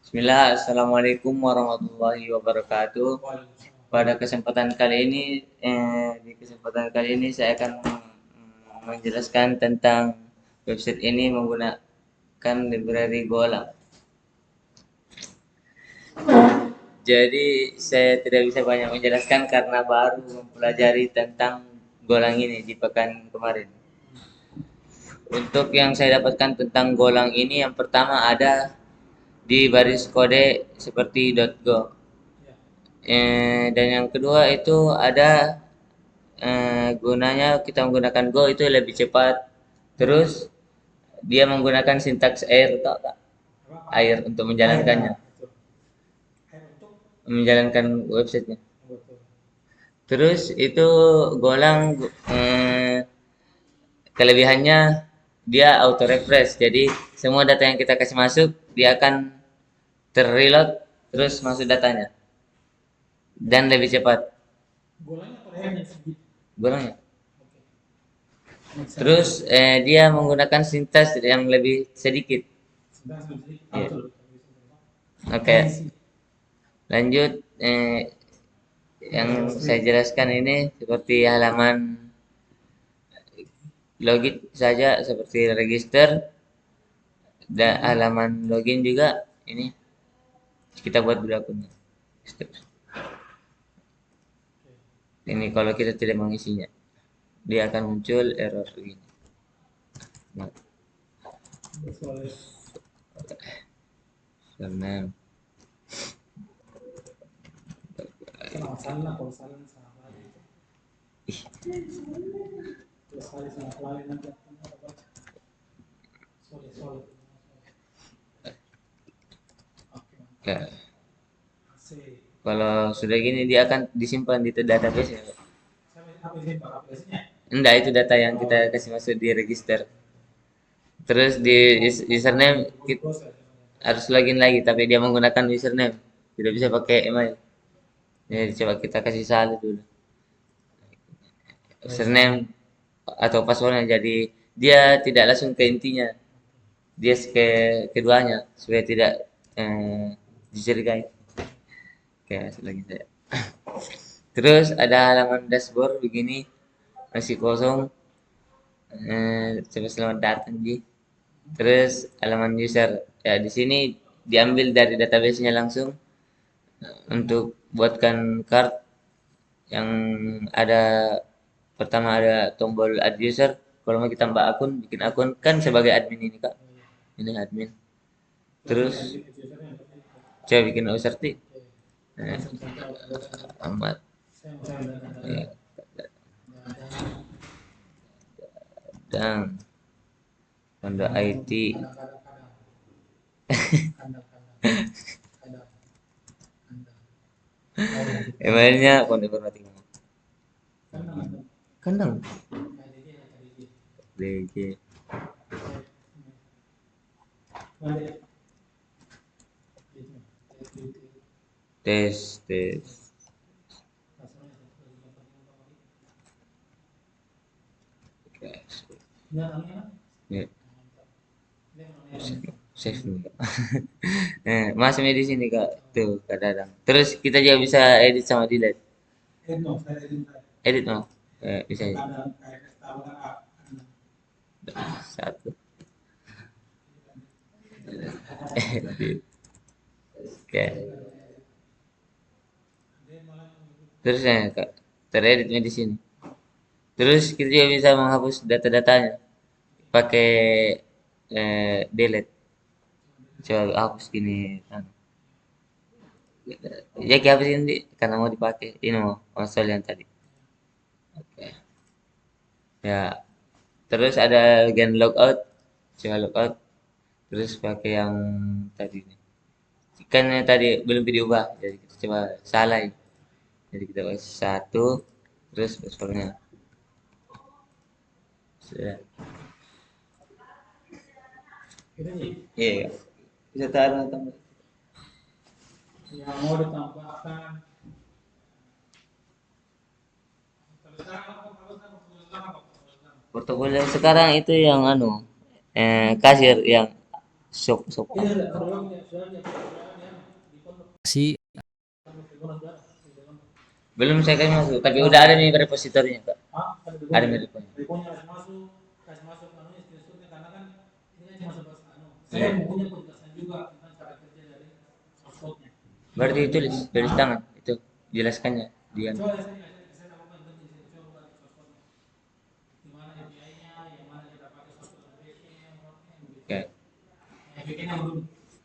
Bismillah, Assalamualaikum warahmatullahi wabarakatuh. Pada kesempatan kali ini, saya akan menjelaskan tentang website ini menggunakan library Golang. Jadi saya tidak bisa banyak menjelaskan karena baru mempelajari tentang Golang ini di pekan kemarin. Untuk yang saya dapatkan tentang Golang ini, yang pertama ada di baris kode seperti .go. Dan yang kedua itu ada gunanya kita menggunakan Go itu lebih cepat. Terus dia menggunakan sintaks air, tau tak? Air untuk menjalankan websitenya. Terus itu Golang kelebihannya dia auto refresh. Jadi semua data yang kita kasih masuk dia akan terreload terus masuk datanya dan lebih cepat. Golangnya. Terus dia menggunakan sintaks yang lebih sedikit. Ya. Oke. Lanjut yang saya jelaskan ini seperti halaman login saja seperti register dan halaman login juga ini kita buat dulu akunnya. Ini kalau kita tidak mengisinya dia akan muncul error begini. Nah. Karena ya, kalau sudah gini dia akan disimpan di database ya. Enggak, itu data yang kita kasih masuk di register. Terus di username kita harus login lagi tapi dia menggunakan username. Tidak bisa pakai email. Jadi coba kita kasih saldo dulu. Username atau passwordnya jadi dia tidak langsung ke intinya. Dia ke keduanya supaya tidak dicurigai. Oke, lagi saya. Terus ada halaman dashboard begini masih kosong. Coba selamat datang Ji. Terus halaman user ya di sini diambil dari database-nya langsung untuk buatkan card yang ada pertama ada tombol add user. Kalau mau kita tambah akun, bikin akun kan sebagai admin ini kak. Ini admin. Terus coba bikin user T. Amat. Ya. Dan Honda IT. Emailnya Honda Informatika. Kandang. DG. Tes. Ya. Save nih. Masih di sini kak tuh kadang. Terus kita juga bisa edit sama delete. Edit mau bisa edit. Satu edit. Oke. Terus ya kak tereditnya di sini. Terus kita juga bisa menghapus data-datanya pakai delete. Coba hapus gini. Ya kita hapus ini karena mau dipakai. Ini mau konsol yang tadi. Oke. Ya. Terus ada gen logout. Coba logout. Terus pakai yang tadi nih. Kan yang tadi belum diubah. Jadi kita coba salah ini. Jadi kita kasih satu. Terus passwordnya. Sudah. Iya. Bisa taruh tambah. Yang mau ditambahkan. Portofolio sekarang itu yang kasir yang Sok Si belum saya kasih masuk, tapi udah ada nih repositorinya kak. Ada nih repositorinya. Iya. Berarti tulis tangan itu jelaskannya dia. Oke.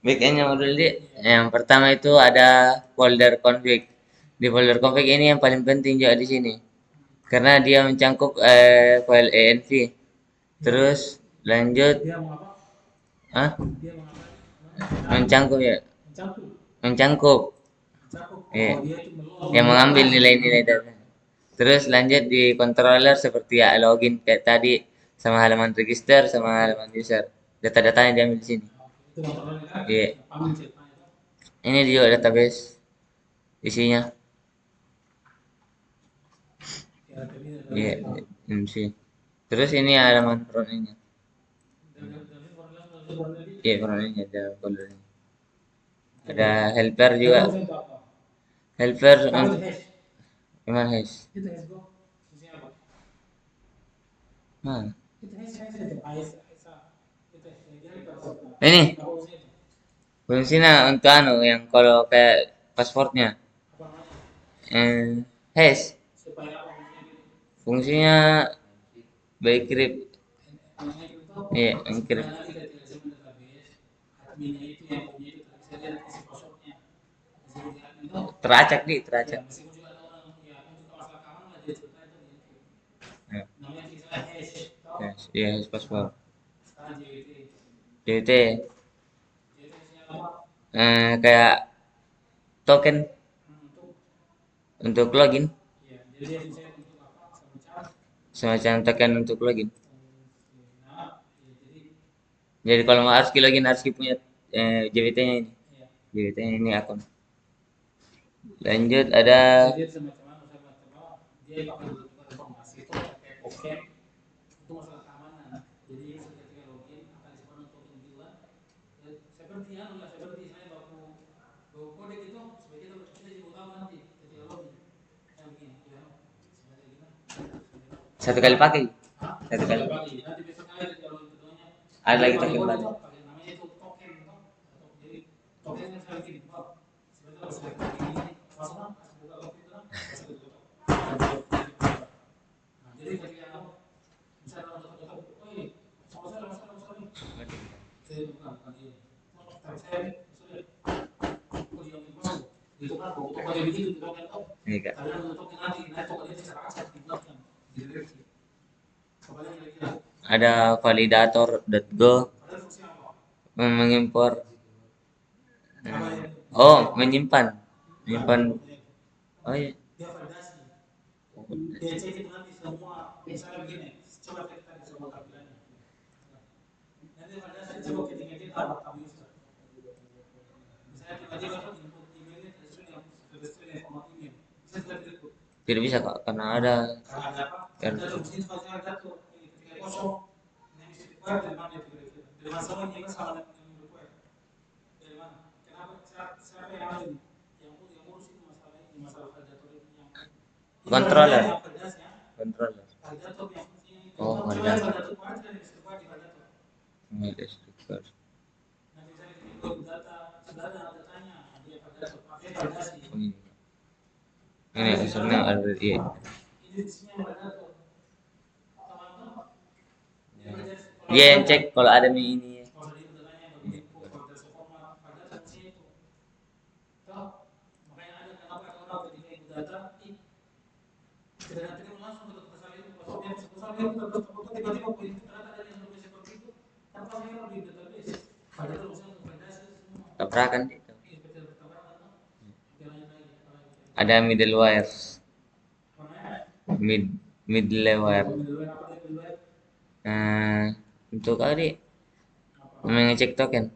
Backendnya modul di yang pertama itu ada folder config. Di folder config ini yang paling penting juga di sini karena dia mencangkup file env. Terus lanjut, ah, mencangkup ya, mencangkup, ya, yang mengambil nilai-nilai data. Terus lanjut di controller seperti ya login kayak tadi sama halaman register sama halaman user. Data-datanya diambil di sini. Iya. Ini juga database isinya. Iya, sih. Terus ini halaman frontend-nya. Iya, frontend-nya ada foldernya. Ada helper juga. Helper gimana guys? Mana? Ini fungsinya untuk anu yang kalau kayak passwordnya. Hash. Fungsinya by crypt. Iya, encrypt. Teracak di, teracak. Ya, yes, iya, hash password. JT, kayak token untuk login, semacam token untuk login. Jadi kalau mau harus login harus punya JWT-nya ini. JWT-nya ini akun. Lanjut ada satu kali pakai. Satu kali. Ada lagi token baru. Ini kak. Ada validator.go mengimpor. Oh, menyimpan. Menyimpan. Oh iya. Tidak bisa kak, karena ada kan. Controller. Controller. Oh, validator. Email sticker. Oh, ini usernya ada di. Dia yang cek kalau ada ini. Tabrakan itu. Ada middleware. Mid middleware. Nah, untuk tadi mengecek token.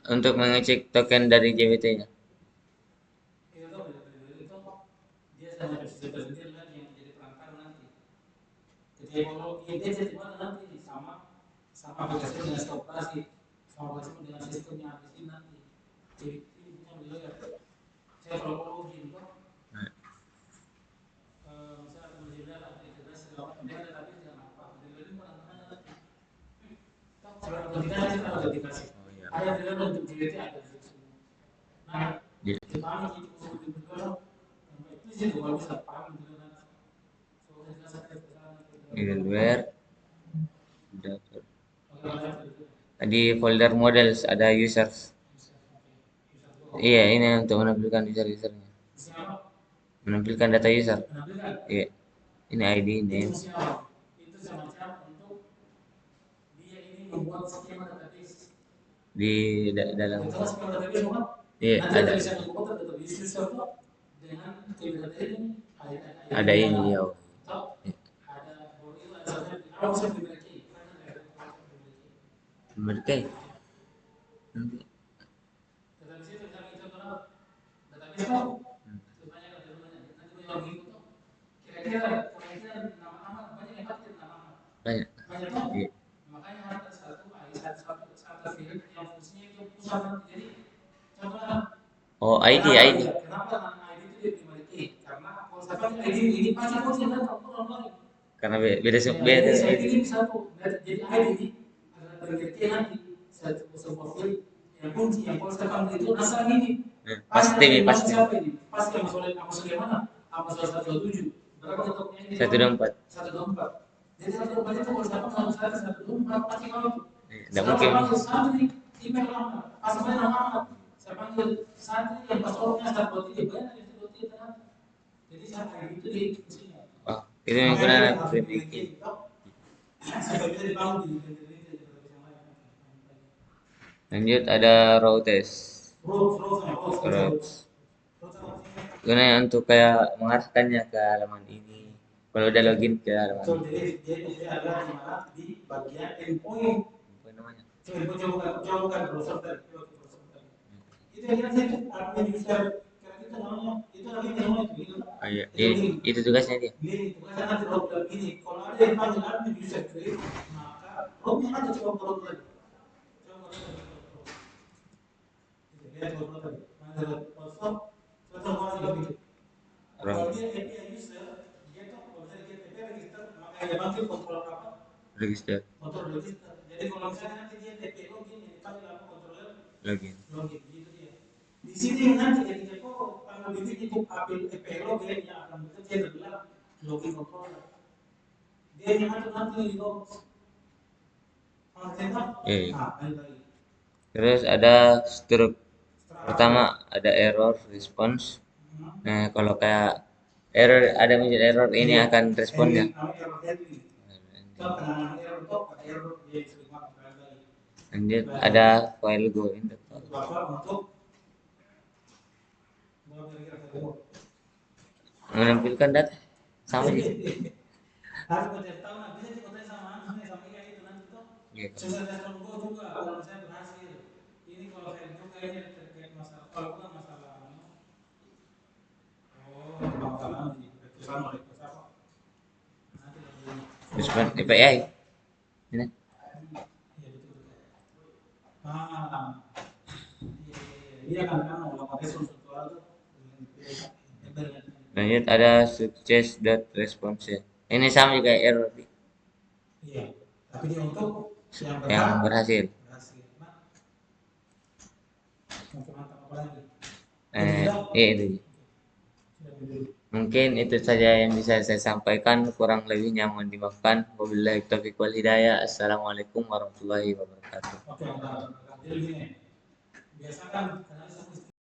Untuk mengecek token dari JWT-nya. Oh iya. Di middleware, data. Di folder models ada users. Iya, ini untuk menampilkan user-usernya. Menampilkan data user. Iya, ini ID, name. Di dalam. Iya, ada ini ya. Mereka banyak. Iya. Oh, ID. Karena beda beda ID. Pasti. 124. Tidak mungkin. Oh, itu yang kurang primitif. Lanjut ada row test. Rows. Gunanya untuk kayak mengarahkannya ke halaman ini. Kalau udah login ke halaman ini. Apa namanya? Oh, iya. Itu tugasnya dia. Row register login. Iya. Terus ada struk. Pertama ada error response. Nah, kalau kayak error ada menjadi error ini akan responnya. Lanjut ada file go in. Menampilkan data sama aja. Gitu. Respon API. Ini. Lanjut ada success.response. Ini sama juga error yang berhasil. Itu. Mungkin itu saja yang bisa saya sampaikan. Kurang lebihnya mohon dimaafkan. Wabillahi taufiq wal hidayah. Assalamualaikum warahmatullahi wabarakatuh.